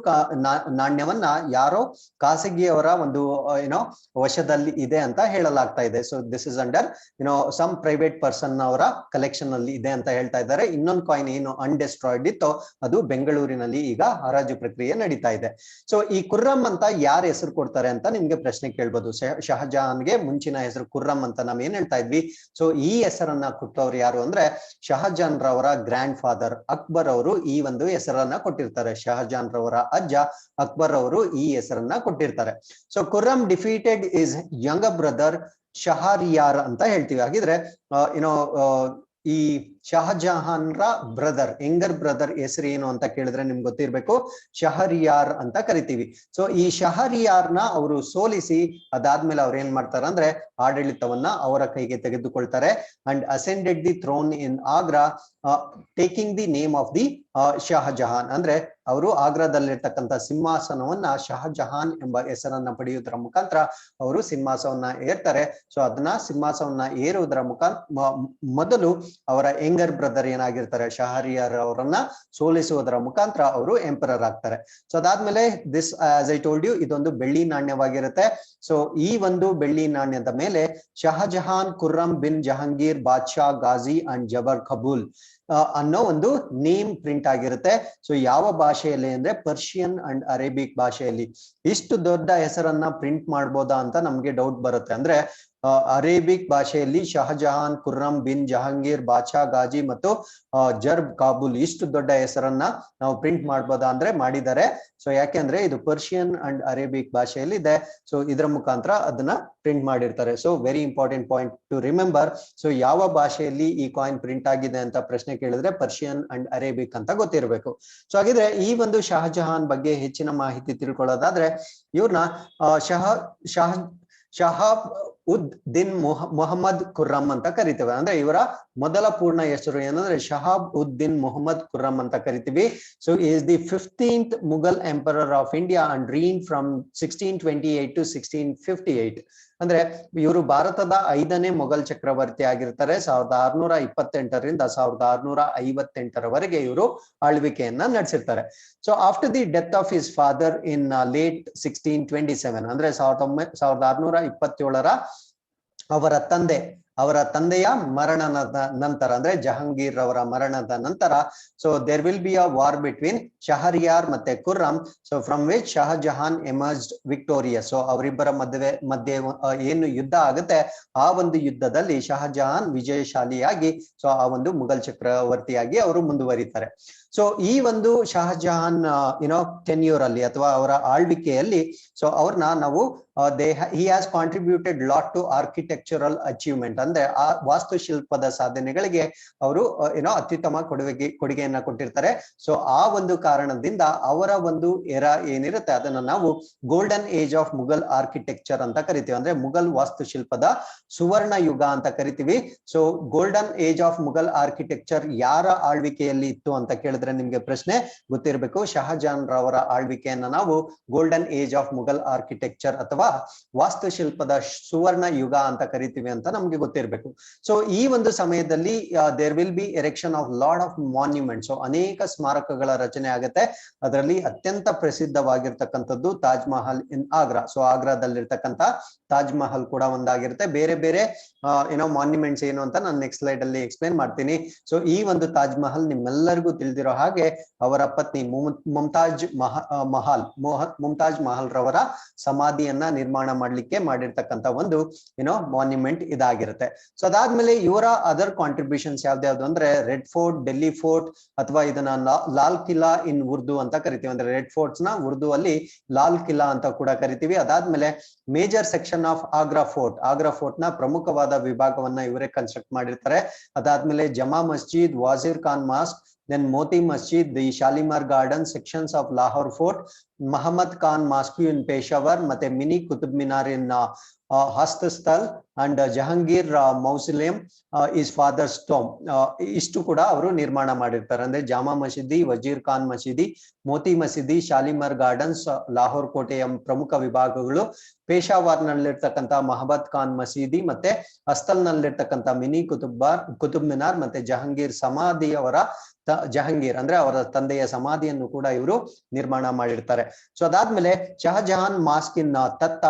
ನಾಣ್ಯವನ್ನ ಯಾರೋ ಖಾಸಗಿಯವರ ಒಂದು ವಶದಲ್ಲಿ ಇದೆ ಅಂತ ಹೇಳಲಾಗ್ತಾ ಇದೆ. So this is under some private person ಅವರ ಕಲೆಕ್ಷನ್ ಅಲ್ಲಿ ಇದೆ ಅಂತ ಹೇಳ್ತಾ ಇದ್ದಾರೆ. ಇನ್ನೊಂದು ಕಾಯಿನ್ ಏನು ಅನ್ಡೆಸ್ಟ್ರಾಯ್ಡ್ ಇತ್ತೋ ಅದು ಬೆಂಗಳೂರಿನಲ್ಲಿ ಈಗ ಹರಾಜು ಪ್ರಕ್ರಿಯೆ ನಡೀತಾ ಇದೆ. ಸೊ ಈ ಖುರ್ರಂ ಅಂತ ಯಾರು ಹೆಸರು ಕೊಡ್ತಾರೆ ಅಂತ ನಿಮ್ಗೆ ಪ್ರಶ್ನೆ ಕೇಳ್ಬೋದು. ಶಹಜಹಾನ್ಗೆ ಮುಂಚಿನ ಹೆಸರು ಖುರ್ರಂ ಅಂತ ನಾವ್ ಏನ್ ಹೇಳ್ತಾ ಇದ್ವಿ. ಸೊ ಈ ಹೆಸರನ್ನ ಕೊಟ್ಟವ್ರು ಯಾರು ಅಂದ್ರೆ ಶಹಜಹಾನ್ ರವರ ಗ್ರ್ಯಾಂಡ್ ಫಾದರ್ ಅಕ್ಬರ್ ಅವರು ಈ ಒಂದು ಹೆಸರನ್ನ ಕೊಟ್ಟಿರ್ತಾರೆ. ಶಹಜಹಾನ್ ರವರ ಅಜ್ಜ ಅಕ್ಬರ್ ಅವರು ಈ ಹೆಸರನ್ನ ಕೊಟ್ಟಿರ್ತಾರೆ. So Khurram defeated is younger brother Shahryar ಅಂತ ಹೇಳ್ತೀವಿ. ಹಾಗಿದ್ರೆ ಈ ಶಹಜಹಾನ್ ರ ಬ್ರದರ್ ಯಂಗರ್ ಬ್ರದರ್ ಹೆಸರು ಏನು ಅಂತ ಕೇಳಿದ್ರೆ ನಿಮ್ಗೆ ಗೊತ್ತಿರ್ಬೇಕು, ಶಹರಿಯಾರ್ ಅಂತ ಕರಿತೀವಿ. ಸೊ ಈ ಶಹರಿಯಾರ್ನ ಅವರು ಸೋಲಿಸಿ ಅದಾದ್ಮೇಲೆ ಅವ್ರು ಏನ್ ಮಾಡ್ತಾರೆ ಅಂದ್ರೆ ಆಡಳಿತವನ್ನ ಅವರ ಕೈಗೆ ತೆಗೆದುಕೊಳ್ತಾರೆ. And ascended the throne in Agra taking the name of the Shah Jahan. ಅಂದ್ರೆ ಅವರು ಆಗ್ರಾದಲ್ಲಿರ್ತಕ್ಕಂಥ ಸಿಂಹಾಸನವನ್ನ ಶಹಜಹಾನ್ ಎಂಬ ಹೆಸರನ್ನ ಪಡೆಯುವುದರ ಮುಖಾಂತರ ಅವರು ಸಿಂಹಾಸವನ್ನ ಏರ್ತಾರೆ. ಸೊ ಅದನ್ನ ಸಿಂಹಾಸವನ್ನ ಏರುವುದರ ಮೊದಲು ಅವರ ಯಂಗರ್ ಬ್ರದರ್ ಏನಾಗಿರ್ತಾರೆ ಶಹರಿಯಾರ್ ಅವರನ್ನ ಸೋಲಿಸುವುದರ ಮುಖಾಂತರ ಅವರು ಎಂಪರರ್ ಆಗ್ತಾರೆ. ಸೊ ಅದಾದ್ಮೇಲೆ this as I told you ಇದೊಂದು ಬೆಳ್ಳಿ ನಾಣ್ಯವಾಗಿರುತ್ತೆ. ಸೊ ಈ ಒಂದು ಬೆಳ್ಳಿ ನಾಣ್ಯದ ಮೇಲೆ ಶಹಜಹಾನ್ ಖುರ್ರಂ ಬಿನ್ ಜಹಾಂಗೀರ್ ಬಾದ್ಶಾ ಗಾಜಿ ಅಂಡ್ ಜಬರ್ ಕಬೂಲ್ ಅನ್ನೋ ಒಂದು ನೇಮ್ ಪ್ರಿಂಟ್ ಆಗಿರುತ್ತೆ. ಸೊ ಯಾವ ಭಾಷೆಯಲ್ಲಿ ಅಂದ್ರೆ ಪರ್ಷಿಯನ್ ಅಂಡ್ ಅರೇಬಿಕ್ ಭಾಷೆಯಲ್ಲಿ. ಇಷ್ಟು ದೊಡ್ಡ ಹೆಸರನ್ನ ಪ್ರಿಂಟ್ ಮಾಡ್ಬೋದಾ ಅಂತ ನಮ್ಗೆ ಡೌಟ್ ಬರುತ್ತೆ. ಅಂದ್ರೆ ಅರೇಬಿಕ್ ಭಾಷೆಯಲ್ಲಿ ಶಹಜಹಾನ್ ಖುರ್ರಂ ಬಿನ್ ಜಹಾಂಗೀರ್ ಬಾದ್ಶಾ ಗಾಜಿ ಮತ್ತು ಜರ್ಬ್ ಕಾಬೂಲ್ ಇಷ್ಟು ದೊಡ್ಡ ಹೆಸರನ್ನ ನಾವು ಪ್ರಿಂಟ್ ಮಾಡ್ಬೋದಾ ಅಂದ್ರೆ ಮಾಡಿದ್ದಾರೆ. ಸೊ ಯಾಕೆಂದ್ರೆ ಇದು ಪರ್ಷಿಯನ್ ಅಂಡ್ ಅರೇಬಿಕ್ ಭಾಷೆಯಲ್ಲಿ ಇದೆ. ಸೊ ಇದರ ಮುಖಾಂತರ ಅದನ್ನ ಪ್ರಿಂಟ್ ಮಾಡಿರ್ತಾರೆ. So very important point to remember. So ಯಾವ ಭಾಷೆಯಲ್ಲಿ ಈ ಕಾಯಿನ್ ಪ್ರಿಂಟ್ ಆಗಿದೆ ಅಂತ ಪ್ರಶ್ನೆ ಕೇಳಿದ್ರೆ ಪರ್ಷಿಯನ್ ಅಂಡ್ ಅರೇಬಿಕ್ ಅಂತ ಗೊತ್ತಿರಬೇಕು. ಸೊ ಹಾಗಿದ್ರೆ ಈ ಒಂದು ಶಹಜಹಾನ್ ಬಗ್ಗೆ ಹೆಚ್ಚಿನ ಮಾಹಿತಿ ತಿಳ್ಕೊಳ್ಳೋದಾದ್ರೆ ಇವ್ರನ್ನ ಶಹಾಬ್ ಉದ್ ದಿನ್ ಮೊಹಮ್ಮದ್ ಖುರ್ರಮ್ ಅಂತ ಕರಿತೇವೆ. ಅಂದ್ರೆ ಇವರ ಮೊದಲ ಪೂರ್ಣ ಹೆಸರು ಏನಂದ್ರೆ ಶಹಾಬ್ ಉದ್ ದಿನ್ ಮೊಹಮ್ಮದ್ ಖುರ್ರಮ್ ಅಂತ ಕರಿತೀವಿ. So is the 15th Mughal emperor of India and reign from 1628 to 1658. ಅಂದ್ರೆ ಇವರು ಭಾರತದ 5ನೇ ಮೊಘಲ್ ಚಕ್ರವರ್ತಿ ಆಗಿರ್ತಾರೆ. 1628ರಿಂದ 1658ರವರೆಗೆ ಇವರು ಆಳ್ವಿಕೆಯನ್ನ ನಡೆಸಿರ್ತಾರೆ. So after the death of his father in late 1627 ಅಂದ್ರೆ 1627ರ ಅವರ ತಂದೆಯ ಮರಣದ ನಂತರ ಅಂದ್ರೆ ಜಹಾಂಗೀರ್ ಅವರ ಮರಣದ ನಂತರ so there will be a war between Shahryar ಮತ್ತೆ Khurram. So from which Shah Jahan emerged victorious. So ಅವರಿಬ್ಬರ ಮಧ್ಯೆ ಏನು ಯುದ್ಧ ಆಗುತ್ತೆ ಆ ಒಂದು ಯುದ್ಧದಲ್ಲಿ ಶಹಜಹಾನ್ ವಿಜಯಶಾಲಿಯಾಗಿ ಸೊ ಆ ಒಂದು ಮುಘಲ್ ಚಕ್ರವರ್ತಿಯಾಗಿ ಅವರು ಮುಂದುವರಿತಾರೆ. ಸೊ ಈ ಒಂದು ಶಹಜಹಾನ್ ಟೆನ್ಯೂರ್ ಅಲ್ಲಿ ಅಥವಾ ಅವರ ಆಳ್ವಿಕೆಯಲ್ಲಿ ಸೊ ಅವ್ರನ್ನ ನಾವು he has contributed lot to architectural achievement. ಅಂದ್ರೆ ಆ ವಾಸ್ತುಶಿಲ್ಪದ ಸಾಧನೆಗಳಿಗೆ ಅವರು ಅತ್ಯುತ್ತಮ ಕೊಡುಗೆಯನ್ನ ಕೊಟ್ಟಿರ್ತಾರೆ. ಸೊ ಆ ಒಂದು ಕಾರಣದಿಂದ ಅವರ ಒಂದು ಎರಾ ಏನಿರುತ್ತೆ ಅದನ್ನ ನಾವು golden age of Mughal architecture ಅಂತ ಕರಿತೀವಿ. ಅಂದ್ರೆ ಮುಘಲ್ ವಾಸ್ತುಶಿಲ್ಪದ ಸುವರ್ಣ ಯುಗ ಅಂತ ಕರಿತೀವಿ. So golden age of Mughal architecture ಯಾರ ಆಳ್ವಿಕೆಯಲ್ಲಿ ಇತ್ತು ಅಂತ ಕೇಳಿದ್ರೆ ನಿಮ್ಗೆ ಪ್ರಶ್ನೆ ಗೊತ್ತಿರಬೇಕು. ಶಹಜಹಾನ್ ರವರ ಆಳ್ವಿಕೆಯನ್ನ ನಾವು golden age of Mughal architecture ಅಥವಾ ವಾಸ್ತುಶಿಲ್ಪದ ಸುವರ್ಣ ಯುಗ ಅಂತ ಕರಿತೀವಿ ಅಂತ ನಮ್ಗೆ ಗೊತ್ತಿರಬೇಕು. ಸೊ ಈ ಒಂದು ಸಮಯದಲ್ಲಿ there will be erection of lot of monuments. ಅನೇಕ ಸ್ಮಾರಕಗಳ ರಚನೆ ಆಗುತ್ತೆ. ಅದರಲ್ಲಿ ಅತ್ಯಂತ ಪ್ರಸಿದ್ಧವಾಗಿರ್ತಕ್ಕಂಥದ್ದು ತಾಜ್ ಮಹಲ್ ಇನ್ ಆಗ್ರಾ. ಸೊ ಆಗ್ರಾದಲ್ಲಿರ್ತಕ್ಕಂಥ ತಾಜ್ ಮಹಲ್ ಕೂಡ ಒಂದಾಗಿರುತ್ತೆ. ಬೇರೆ ಬೇರೆ ಮಾನ್ಯುಮೆಂಟ್ಸ್ ಏನು ಅಂತ ನಾನು ನೆಕ್ಸ್ಟ್ ಸ್ಲೈಡ್ ಅಲ್ಲಿ ಎಕ್ಸ್ಪ್ಲೇನ್ ಮಾಡ್ತೀನಿ. ಸೊ ಈ ಒಂದು ತಾಜ್ ಮಹಲ್ ನಿಮ್ಮೆಲ್ಲರಿಗೂ ತಿಳಿದಿರೋ ಹಾಗೆ ಅವರ ಪತ್ನಿ ಮುಮ್ತಾಜ್ ಮಹಲ್ ರವರ ಸಮಾಧಿಯನ್ನ ನಿರ್ಮಾಣ ಮಾಡ್ಲಿಕ್ಕೆ ಮಾಡಿರ್ತಕ್ಕಂಥ ಒಂದು ಮಾನ್ಯುಮೆಂಟ್ ಇದಾಗಿರುತ್ತೆ. ಸೊ ಅದಾದ್ಮೇಲೆ ಇವರ ಅದರ್ ಕಾಂಟ್ರಿಬ್ಯೂಷನ್ಸ್ ಯಾವ್ದು ಅಂದ್ರೆ ರೆಡ್ ಫೋರ್ಟ್, ಡೆಲ್ಲಿ ಫೋರ್ಟ್ ಅಥವಾ ಇದನ್ನ ಲಾಲ್ ಕಿಲಾ ಇನ್ ಉರ್ದು ಅಂತ ಕರಿತೀವಿ. ಅಂದ್ರೆ ರೆಡ್ ಫೋರ್ಟ್ಸ್ ನ ಉರ್ದು ಅಲ್ಲಿ ಲಾಲ್ ಕಿಲಾ ಅಂತ ಕೂಡ ಕರಿತೀವಿ. ಅದಾದ್ಮೇಲೆ major section of Agra fort ನ ಪ್ರಮುಖವಾದ ವಿಭಾಗವನ್ನ ಇವರೇ ಕನ್ಸ್ಟ್ರಕ್ಟ್ ಮಾಡಿರ್ತಾರೆ. ಅದಾದ್ಮೇಲೆ Jama Masjid, Wazir Khan mosque, then Moti Masjid, the Shalimar Garden, sections of Lahore Fort, Muhammad Khan Mosque in Peshawar, ಮತ್ತೆ mini Qutub Minar in Hastsal and Jahangir mausoleum is father's tomb. ಇಷ್ಟು ಕೂಡ ಅವರು ನಿರ್ಮಾಣ ಮಾಡಿರ್ತಾರೆ. ಅಂದ್ರೆ ಜಾಮಾ ಮಸೀದಿ, ವಜೀರ್ ಖಾನ್ ಮಸೀದಿ, ಮೋತಿ ಮಸೀದಿ, ಶಾಲಿಮಾರ್ ಗಾರ್ಡನ್ಸ್, ಲಾಹೋರ್ ಕೋಟೆಯ ಪ್ರಮುಖ ವಿಭಾಗಗಳು, ಪೇಶಾವರ್ ನಲ್ಲಿರ್ತಕ್ಕಂಥ ಮಹಬತ್ ಖಾನ್ ಮಸೀದಿ, ಮತ್ತೆ ಹಸ್ತಲ್ ನಲ್ಲಿರ್ತಕ್ಕಂಥ ಮಿನಿ ಕುತುಬ್ ಮಿನಾರ್, ಮತ್ತೆ ಜಹಾಂಗೀರ್ ಸಮಾಧಿಯವರ ಜಹಾಂಗೀರ್ ಅಂದ್ರೆ ಅವರ ತಂದೆಯ ಸಮಾಧಿಯನ್ನು ಕೂಡ ಇವರು ನಿರ್ಮಾಣ ಮಾಡಿರ್ತಾರೆ. ಸೊ ಅದಾದ್ಮೇಲೆ ಶಹಜಹಾನ್ ಮಾಸ್ಕ್ ಇನ್ ತತ್ತ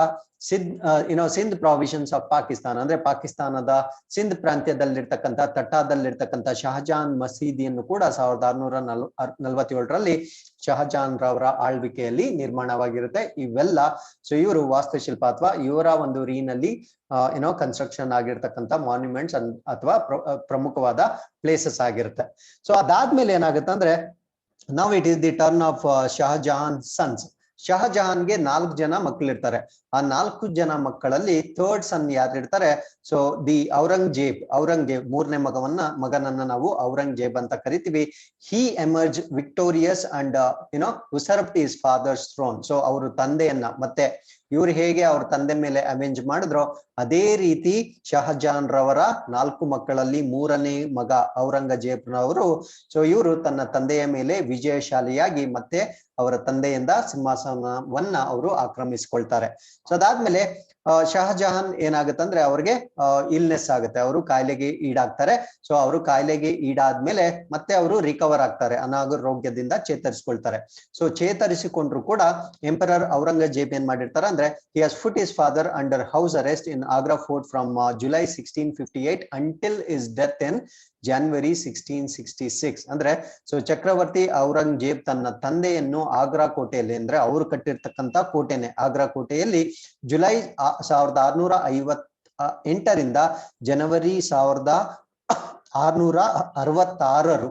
ಸಿಂಧ್ ಪ್ರಾವಿಷನ್ಸ್ ಆಫ್ ಪಾಕಿಸ್ತಾನ ಅಂದ್ರೆ ಪಾಕಿಸ್ತಾನದ ಸಿಂಧ್ ಪ್ರಾಂತ್ಯದಲ್ಲಿರ್ತಕ್ಕಂಥ ತಟ್ಟಾದಲ್ಲಿರ್ತಕ್ಕಂಥ ಶಹಜಹಾನ್ ಮಸೀದಿಯನ್ನು ಕೂಡ 1647ರಲ್ಲಿ ಶಹಜಹಾನ್ ರವರ ಆಳ್ವಿಕೆಯಲ್ಲಿ ನಿರ್ಮಾಣವಾಗಿರುತ್ತೆ. ಇವೆಲ್ಲ ಸೊ ಇವರು ವಾಸ್ತುಶಿಲ್ಪ ಅಥವಾ ಇವರ ಒಂದು ರೀನಲ್ಲಿ ಕನ್ಸ್ಟ್ರಕ್ಷನ್ ಆಗಿರ್ತಕ್ಕಂಥ ಮಾನ್ಯುಮೆಂಟ್ಸ್ ಅಥವಾ ಪ್ರಮುಖವಾದ ಪ್ಲೇಸಸ್ ಆಗಿರುತ್ತೆ. ಸೊ ಅದಾದ್ಮೇಲೆ ಏನಾಗುತ್ತೆ ಅಂದ್ರೆ now it is the turn of Shah Jahan sons. ಶಹಜಹಾನ್ಗೆ 4 ಜನ ಮಕ್ಕಳಿರ್ತಾರೆ. ಆ 4 ಜನ ಮಕ್ಕಳಲ್ಲಿ ಥರ್ಡ್ ಸನ್ ಯಾರಿರ್ತಾರೆ ಸೊ ದಿ ಔರಂಗಜೇಬ್ 3ನೇ ಮಗನನ್ನ ನಾವು ಔರಂಗಜೇಬ್ ಅಂತ ಕರಿತೀವಿ. He emerge victorious and usurped his father's throne. So ಅವರು ತಂದೆಯನ್ನ ಮತ್ತೆ ಇವ್ರು ಹೇಗೆ ಅವ್ರ ತಂದೆ ಮೇಲೆ ಅವೆಂಜ್ ಮಾಡಿದ್ರೋ ಅದೇ ರೀತಿ ಶಹಜಹಾನ್ ರವರ 4 ಮಕ್ಕಳಲ್ಲಿ 3ನೇ ಮಗ ಔರಂಗಜೇಬ್ನವರು ಸೊ ಇವರು ತನ್ನ ತಂದೆಯ ಮೇಲೆ ವಿಜಯಶಾಲಿಯಾಗಿ ಮತ್ತೆ ಅವರ ತಂದೆಯಿಂದ ಸಿಂಹಾಸನವನ್ನ ಅವರು ಆಕ್ರಮಿಸಿಕೊಳ್ತಾರೆ. ಸೊ ಅದಾದ್ಮೇಲೆ ಶಹಜಹಾನ್ ಏನಾಗುತ್ತಂದ್ರೆ ಅವ್ರಿಗೆ ಇಲ್ನೆಸ್ ಆಗುತ್ತೆ, ಅವರು ಕಾಯಿಲೆಗೆ ಈಡಾಗ್ತಾರೆ. ಸೊ ಅವರು ಕಾಯಿಲೆಗೆ ಈಡಾದ್ಮೇಲೆ ಮತ್ತೆ ಅವರು ರಿಕವರ್ ಆಗ್ತಾರೆ, ಅನಾರೋಗ್ಯದಿಂದ ಚೇತರಿಸಿಕೊಳ್ತಾರೆ. ಸೊ ಚೇತರಿಸಿಕೊಂಡ್ರು ಕೂಡ ಎಂಪರರ್ ಔರಂಗಜೇಬ್ ಏನ್ ಮಾಡಿರ್ತಾರೆ ಅಂದ್ರೆ he has put his father under house arrest in Agra fort from July 1658 until his death in January 1666. ಅಂದ್ರೆ ಸೊ ಚಕ್ರವರ್ತಿ ಔರಂಗಜೇಬ್ ತನ್ನ ತಂದೆಯನ್ನು ಆಗ್ರಾ ಕೋಟೆಯಲ್ಲಿ ಅಂದ್ರೆ ಅವರು ಕಟ್ಟಿರ್ತಕ್ಕಂಥ ಕೋಟೆನೆ ಆಗ್ರಾ ಕೋಟೆಯಲ್ಲಿ ಜುಲೈ 1658ರಿಂದ ಜನವರಿ 1666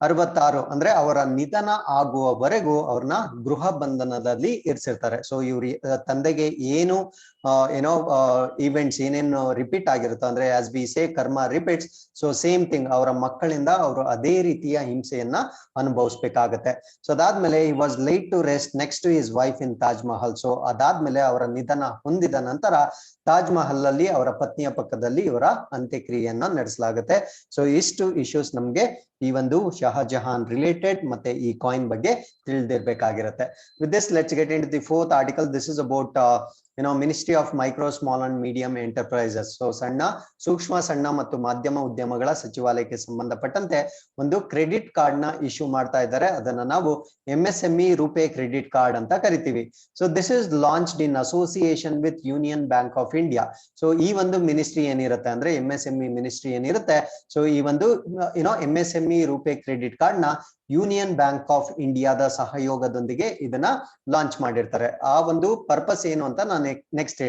66 ಅಂದ್ರೆ ಅವರ ನಿಧನ ಆಗುವವರೆಗೂ ಅವ್ರನ್ನ ಗೃಹ ಬಂಧನದಲ್ಲಿ ಇರಿಸಿರ್ತಾರೆ. ಸೊ ಇವ್ರ ತಂದೆಗೆ ಏನು ಏನೋ ಇವೆಂಟ್ಸ್ ಏನೇನು ರಿಪೀಟ್ ಆಗಿರುತ್ತೋ ಅಂದ್ರೆ ಆಸ್ ಬಿ ಸೇ ಕರ್ಮ ರಿಪೀಟ್ಸ್, ಸೊ ಸೇಮ್ ಥಿಂಗ್ ಅವರ ಮಕ್ಕಳಿಂದ ಅವರು ಅದೇ ರೀತಿಯ ಹಿಂಸೆಯನ್ನ ಅನುಭವಿಸ್ಬೇಕಾಗತ್ತೆ. ಸೊ ಅದಾದ್ಮೇಲೆ he was laid to rest next to his wife in Taj Mahal. So ಅದಾದ್ಮೇಲೆ ಅವರ ನಿಧನ ಹೊಂದಿದ ನಂತರ ತಾಜ್ ಮಹಲ್ ಅಲ್ಲಿ ಅವರ ಪತ್ನಿಯ ಪಕ್ಕದಲ್ಲಿ ಇವರ ಅಂತ್ಯಕ್ರಿಯೆಯನ್ನ ನಡೆಸಲಾಗುತ್ತೆ. ಸೊ ಇಷ್ಟು ಇಶ್ಯೂಸ್ ನಮ್ಗೆ ಈ ಒಂದು ಶಹಜಹಾನ್ ರಿಲೇಟೆಡ್ ಮತ್ತೆ ಈ ಕಾಯಿನ್ ಬಗ್ಗೆ ತಿಳಿದಿರ್ಬೇಕಾಗಿರುತ್ತೆ. With this let's get into the fourth article. This is about ministry of micro small and medium enterprises. So ಸಣ್ಣ ಮತ್ತು ಮಾಧ್ಯಮ ಉದ್ಯಮಗಳ ಸಚಿವಾಲಯಕ್ಕೆ ಸಂಬಂಧಪಟ್ಟಂತೆ ಒಂದು ಕ್ರೆಡಿಟ್ ಕಾರ್ಡ್ ನ ಇಶ್ಯೂ ಮಾಡ್ತಾ ಇದ್ದಾರೆ. ಅದನ್ನ ನಾವು MSME ರೂಪೇ ಕ್ರೆಡಿಟ್ ಕಾರ್ಡ್ ಅಂತ ಕರಿತೀವಿ. So this is launched in association with union Bank of India. So ಈ ಒಂದು ಮಿನಿಸ್ಟ್ರಿ ಏನಿರುತ್ತೆ ಅಂದ್ರೆ MSME ಮಿನಿಸ್ಟ್ರಿ ಏನಿರುತ್ತೆ, ಸೊ ಈ ಒಂದು MSME ರೂಪೇ ಕ್ರೆಡಿಟ್ ಕಾರ್ಡ್ ನ ಯೂನಿಯನ್ ಬ್ಯಾಂಕ್ ಆಫ್ ಇಂಡಿಯಾದ ಸಹಯೋಗದೊಂದಿಗೆ ಇದನ್ನ ಲಾಂಚ್ ಮಾಡಿರ್ತಾರೆ. ಆ ಒಂದು ಪರ್ಪಸ್ ಏನು ಅಂತ ನಾನು ನೆಕ್ಸ್ಟ್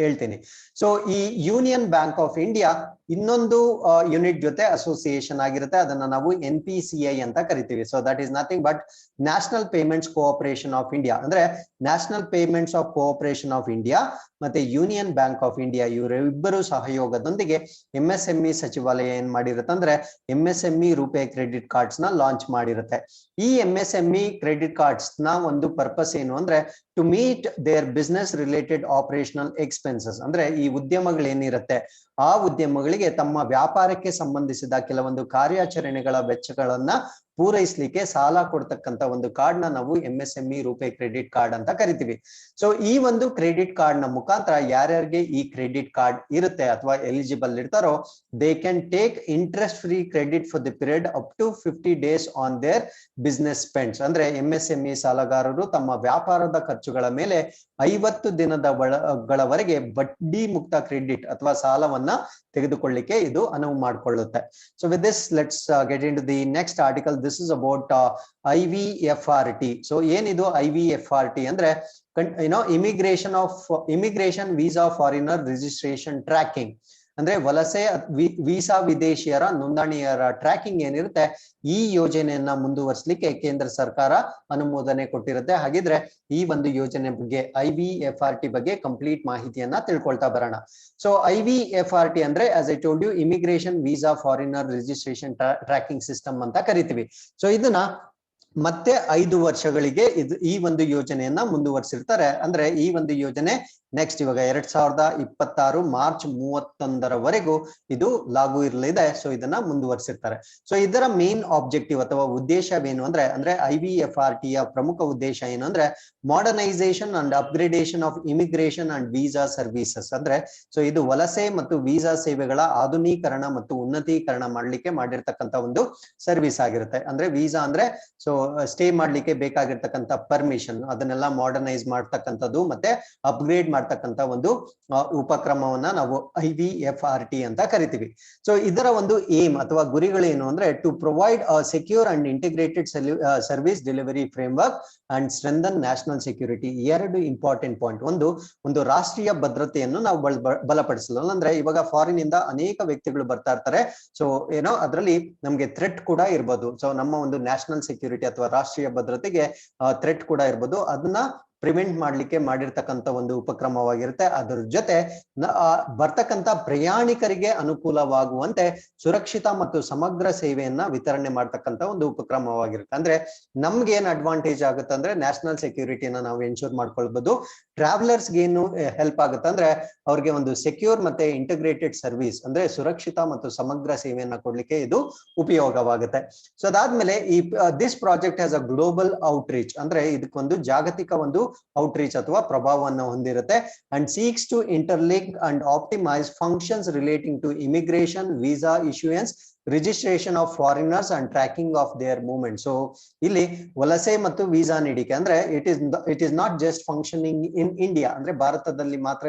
ಹೇಳ್ತೀನಿ. ಸೊ ಈ ಯೂನಿಯನ್ ಬ್ಯಾಂಕ್ ಆಫ್ ಇಂಡಿಯಾ ಇನ್ನೊಂದು ಯೂನಿಟ್ ಜೊತೆ ಅಸೋಸಿಯೇಷನ್ ಆಗಿರುತ್ತೆ. ಅದನ್ನ ನಾವು NPCI ಅಂತ ಕರಿತೀವಿ. So that is nothing but national payments cooperation of India. ಅಂದ್ರೆ national payments of cooperation of India ಮತ್ತೆ ಯೂನಿಯನ್ ಬ್ಯಾಂಕ್ ಆಫ್ ಇಂಡಿಯಾ ಇವರಿಬ್ಬರು ಸಹಯೋಗದೊಂದಿಗೆ MSME ಸಚಿವಾಲಯ ಏನ್ ಮಾಡಿರುತ್ತೆ ಅಂದ್ರೆ MSME ರೂಪೇ ಕ್ರೆಡಿಟ್ ಕಾರ್ಡ್ಸ್ ನ ಲಾಂಚ್ ಮಾಡಿರುತ್ತೆ. ಈ MSME ಕ್ರೆಡಿಟ್ ಕಾರ್ಡ್ಸ್ ನ ಒಂದು ಪರ್ಪಸ್ ಏನು ಅಂದ್ರೆ to meet their business related operational expenses. ಅಂದ್ರೆ ಈ ಉದ್ಯಮಗಳೇನಿರುತ್ತೆ ಆ ಉದ್ಯಮಗಳಿಗೆ ತಮ್ಮ ವ್ಯಾಪಾರಕ್ಕೆ ಸಂಬಂಧಿಸಿದ ಕೆಲವೊಂದು ಕಾರ್ಯಾಚರಣೆಗಳ ವೆಚ್ಚಗಳನ್ನ ಪೂರೈಸಲಿಕ್ಕೆ ಸಾಲ ಕೊಡ್ತಕ್ಕಂತ ಒಂದು ಕಾರ್ಡ್ ನ ನಾವು MSME ರೂಪೇ ಕ್ರೆಡಿಟ್ ಕಾರ್ಡ್ ಅಂತ ಕರಿತೀವಿ. ಸೊ ಈ ಒಂದು ಕ್ರೆಡಿಟ್ ಕಾರ್ಡ್ ನ ಮುಖಾಂತರ ಯಾರ್ಯಾರಿಗೆ ಈ ಕ್ರೆಡಿಟ್ ಕಾರ್ಡ್ ಇರುತ್ತೆ ಅಥವಾ ಎಲಿಜಿಬಲ್ ಇರ್ತಾರೋ they can take interest free credit for the period up to 50 days on their business spends. ಅಂದ್ರೆ MSME ಸಾಲಗಾರರು ತಮ್ಮ ವ್ಯಾಪಾರದ ಖರ್ಚುಗಳ ಮೇಲೆ 50 ದಿನಗಳವರೆಗೆ ಬಡ್ಡಿ ಮುಕ್ತ ಕ್ರೆಡಿಟ್ ಅಥವಾ ಸಾಲವನ್ನ ತೆಗೆದುಕೊಳ್ಳಿಕ್ಕೆ ಇದು ಅನುವು ಮಾಡಿಕೊಳ್ಳುತ್ತೆ. So with this let's get into the next article. This is about IVFRT. So ಏನಿದು IVFRT ಅಂದ್ರೆ immigration visa foreigner registration tracking. ಅಂದ್ರೆ ವಲಸೆ ವೀಸಾ ವಿದೇಶಿಯರ ನೋಂದಣಿಯರ ಟ್ರ್ಯಾಕಿಂಗ್ ಏನಿರುತ್ತೆ ಈ ಯೋಜನೆಯನ್ನ ಮುಂದುವರಿಸಲಿಕ್ಕೆ ಕೇಂದ್ರ ಸರ್ಕಾರ ಅನುಮೋದನೆ ಕೊಟ್ಟಿರುತ್ತೆ. ಹಾಗಿದ್ರೆ ಈ ಒಂದು ಯೋಜನೆ ಬಗ್ಗೆ IVFRT ಬಗ್ಗೆ ಕಂಪ್ಲೀಟ್ ಮಾಹಿತಿಯನ್ನ ತಿಳ್ಕೊಳ್ತಾ ಬರೋಣ. ಸೊ IVFRT ಅಂದ್ರೆ as I told you immigration visa foreigner registration tracking system ಅಂತ ಕರಿತೀವಿ. ಸೊ ಇದನ್ನ ಮತ್ತೆ 5 ವರ್ಷಗಳಿಗೆ ಈ ಒಂದು ಯೋಜನೆಯನ್ನ ಮುಂದುವರಿಸಿರ್ತಾರೆ. ಅಂದ್ರೆ ಈ ಒಂದು ಯೋಜನೆ ನೆಕ್ಸ್ಟ್ ಇವಾಗ 2026 ಮಾರ್ಚ್ 31ರವರೆಗೂ ಇದು ಲಾಗು ಇರಲಿದೆ. ಸೊ ಇದನ್ನ ಮುಂದುವರಿಸಿರ್ತಾರೆ. ಸೊ ಇದರ ಮೇನ್ ಆಬ್ಜೆಕ್ಟಿವ್ ಅಥವಾ ಉದ್ದೇಶವೇನು ಅಂದ್ರೆ IVFRT ಯ ಪ್ರಮುಖ ಉದ್ದೇಶ ಏನು ಅಂದ್ರೆ modernisation and upgradation of immigration and visa services. ಅಂದ್ರೆ ಸೊ ಇದು ವಲಸೆ ಮತ್ತು ವೀಸಾ ಸೇವೆಗಳ ಆಧುನೀಕರಣ ಮತ್ತು ಉನ್ನತೀಕರಣ ಮಾಡ್ಲಿಕ್ಕೆ ಮಾಡಿರ್ತಕ್ಕಂಥ ಒಂದು ಸರ್ವಿಸ್ ಆಗಿರುತ್ತೆ. ಅಂದ್ರೆ ವೀಸಾ ಅಂದ್ರೆ ಸೊ ಸ್ಟೇ ಮಾಡ್ಲಿಕ್ಕೆ ಬೇಕಾಗಿರ್ತಕ್ಕಂಥ ಪರ್ಮಿಷನ್ ಅದನ್ನೆಲ್ಲ ಮಾಡರ್ನೈಸ್ ಮಾಡ್ತಕ್ಕಂಥದ್ದು ಮತ್ತೆ ಅಪ್ಗ್ರೇಡ್ ಮಾಡ್ತಕ್ಕಂಥ ಒಂದು ಉಪಕ್ರಮವನ್ನ ನಾವು IVFRT ಅಂತ ಕರಿತೀವಿ. ಸೊ ಇದರ ಒಂದು ಏಮ್ ಅಥವಾ ಗುರಿಗಳೇನು ಅಂದ್ರೆ to provide a secure and integrated service delivery framework and strengthen national security. ಎರಡು ಇಂಪಾರ್ಟೆಂಟ್ ಪಾಯಿಂಟ್. ಒಂದು ರಾಷ್ಟ್ರೀಯ ಭದ್ರತೆಯನ್ನು ನಾವು ಬಲಪಡಿಸಲು. ಅಂದ್ರೆ ಇವಾಗ ಫಾರಿನ್ ಇಂದ ಅನೇಕ ವ್ಯಕ್ತಿಗಳು ಬರ್ತಾ ಇರ್ತಾರೆ. ಸೊ ಅದರಲ್ಲಿ ನಮ್ಗೆ ಥ್ರೆಟ್ ಕೂಡ ಇರ್ಬೋದು. ಸೊ ನಮ್ಮ ಒಂದು ನ್ಯಾಷನಲ್ ಸೆಕ್ಯೂರಿಟಿ ಅಥವಾ ರಾಷ್ಟ್ರೀಯ ಭದ್ರತೆಗೆ ಥ್ರೆಟ್ ಕೂಡ ಇರ್ಬೋದು. ಅದನ್ನ ಪ್ರಿವೆಂಟ್ ಮಾಡ್ಲಿಕ್ಕೆ ಮಾಡಿರ್ತಕ್ಕಂಥ ಒಂದು ಉಪಕ್ರಮವಾಗಿರುತ್ತೆ. ಅದರ ಜೊತೆ ಬರ್ತಕ್ಕಂಥ ಪ್ರಯಾಣಿಕರಿಗೆ ಅನುಕೂಲವಾಗುವಂತೆ ಸುರಕ್ಷಿತ ಮತ್ತು ಸಮಗ್ರ ಸೇವೆಯನ್ನ ವಿತರಣೆ ಮಾಡ್ತಕ್ಕಂಥ ಒಂದು ಉಪಕ್ರಮವಾಗಿರುತ್ತೆ. ಅಂದ್ರೆ ನಮ್ಗೆ ಏನ್ ಅಡ್ವಾಂಟೇಜ್ ಆಗುತ್ತೆ ಅಂದ್ರೆ ನ್ಯಾಷನಲ್ ಸೆಕ್ಯೂರಿಟಿನ ನಾವು ಎನ್ಶೂರ್ ಮಾಡ್ಕೊಳ್ಬಹುದು. ಟ್ರಾವೆಲರ್ಸ್ಗೆ ಏನು ಹೆಲ್ಪ್ ಆಗುತ್ತೆ ಅಂದ್ರೆ ಅವ್ರಿಗೆ ಒಂದು ಸೆಕ್ಯೂರ್ ಮತ್ತೆ ಇಂಟಿಗ್ರೇಟೆಡ್ ಸರ್ವಿಸ್ ಅಂದ್ರೆ ಸುರಕ್ಷಿತ ಮತ್ತು ಸಮಗ್ರ ಸೇವೆಯನ್ನ ಕೊಡ್ಲಿಕ್ಕೆ ಇದು ಉಪಯೋಗವಾಗುತ್ತೆ. ಸೊ ಅದಾದ್ಮೇಲೆ ಈ this project has a global outreach. ಅಂದ್ರೆ ಇದಕ್ಕೊಂದು ಜಾಗತಿಕ ಒಂದು ಔಟ್ರೀಚ್ ಅಥವಾ ಪ್ರಭಾವವನ್ನು ಹೊಂದಿರುತ್ತೆ. And seeks to interlink and optimise functions relating to immigration, visa issuance, registration of foreigners and tracking of their movement. So ಇಲ್ಲಿ ವಲಸೆ ಮತ್ತು ವೀಸಾ ನೀಡಿಕೆ ಅಂದ್ರೆ it is not just functioning in India. ಅಂದ್ರೆ ಭಾರತದಲ್ಲಿ ಮಾತ್ರ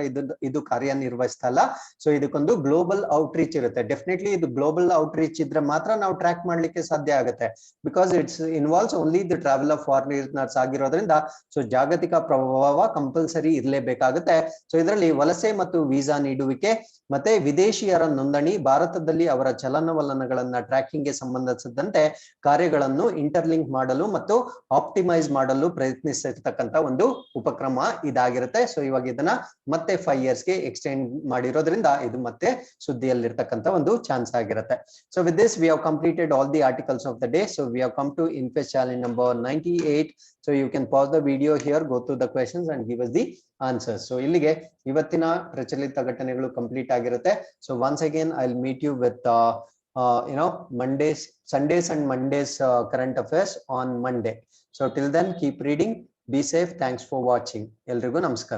ಇದು ಕಾರ್ಯನಿರ್ವಹಿಸ್ತಾ ಇಲ್ಲ. ಸೊ ಇದಕ್ಕೊಂದು ಗ್ಲೋಬಲ್ ಔಟ್ರೀಚ್ ಇರುತ್ತೆ. ಡೆಫಿನೆಟ್ಲಿ ಇದು ಗ್ಲೋಬಲ್ ಔಟ್ರೀಚ್ ಇದ್ರೆ ಮಾತ್ರ ನಾವು ಟ್ರ್ಯಾಕ್ ಮಾಡ್ಲಿಕ್ಕೆ ಸಾಧ್ಯ ಆಗುತ್ತೆ. Because it's involves only the travel of foreigners ಆಗಿರೋದ್ರಿಂದ ಸೊ ಜಾಗತಿಕ ಪ್ರಭಾವ ಕಂಪಲ್ಸರಿ ಇರಲೇಬೇಕಾಗುತ್ತೆ. ಸೊ ಇದರಲ್ಲಿ ವಲಸೆ ಮತ್ತು ವೀಸಾ ನೀಡುವಿಕೆ ಮತ್ತೆ ವಿದೇಶಿಯರ ನೋಂದಣಿ, ಭಾರತದಲ್ಲಿ ಅವರ ಚಲನವಲನ ಸಾಧನಗಳನ್ನ ಟ್ರ್ಯಾಕಿಂಗ್ ಗೆ ಸಂಬಂಧಿಸಿದಂತೆ ಕಾರ್ಯಗಳನ್ನು ಇಂಟರ್ಲಿಂಕ್ ಮಾಡಲು ಮತ್ತು ಆಪ್ಟಿಮೈಸ್ ಮಾಡಲು ಪ್ರಯತ್ನಿಸಿರ್ತಕ್ಕಂಥ ಒಂದು ಉಪಕ್ರಮ ಇದಾಗಿರುತ್ತೆ. ಸೊ ಇವಾಗ ಇದನ್ನ ಮತ್ತೆ 5 years ಗೆ ಎಕ್ಸ್ಟೆಂಡ್ ಮಾಡಿರೋದ್ರಿಂದ ಇದು ಮತ್ತೆ ಸುದ್ದಿಯಲ್ಲಿರ್ತಕ್ಕಂಥ ಒಂದು ಚಾನ್ಸ್ ಆಗಿರುತ್ತೆ. So with this we have completed all the articles of the day. So we have come to InFest challenge number 98. So you can pause the video here, go through the questions and give us the answers. So ಇಲ್ಲಿಗೆ ಇವತ್ತಿನ ಪ್ರಚಲಿತ ಘಟನೆಗಳು complete ಆಗಿರುತ್ತೆ. So once again I'll meet you with Sundays and Mondays current affairs on Monday. So till then keep reading, be safe, thanks for watching. ಎಲ್ರಿಗೂ ನಮಸ್ಕಾರ.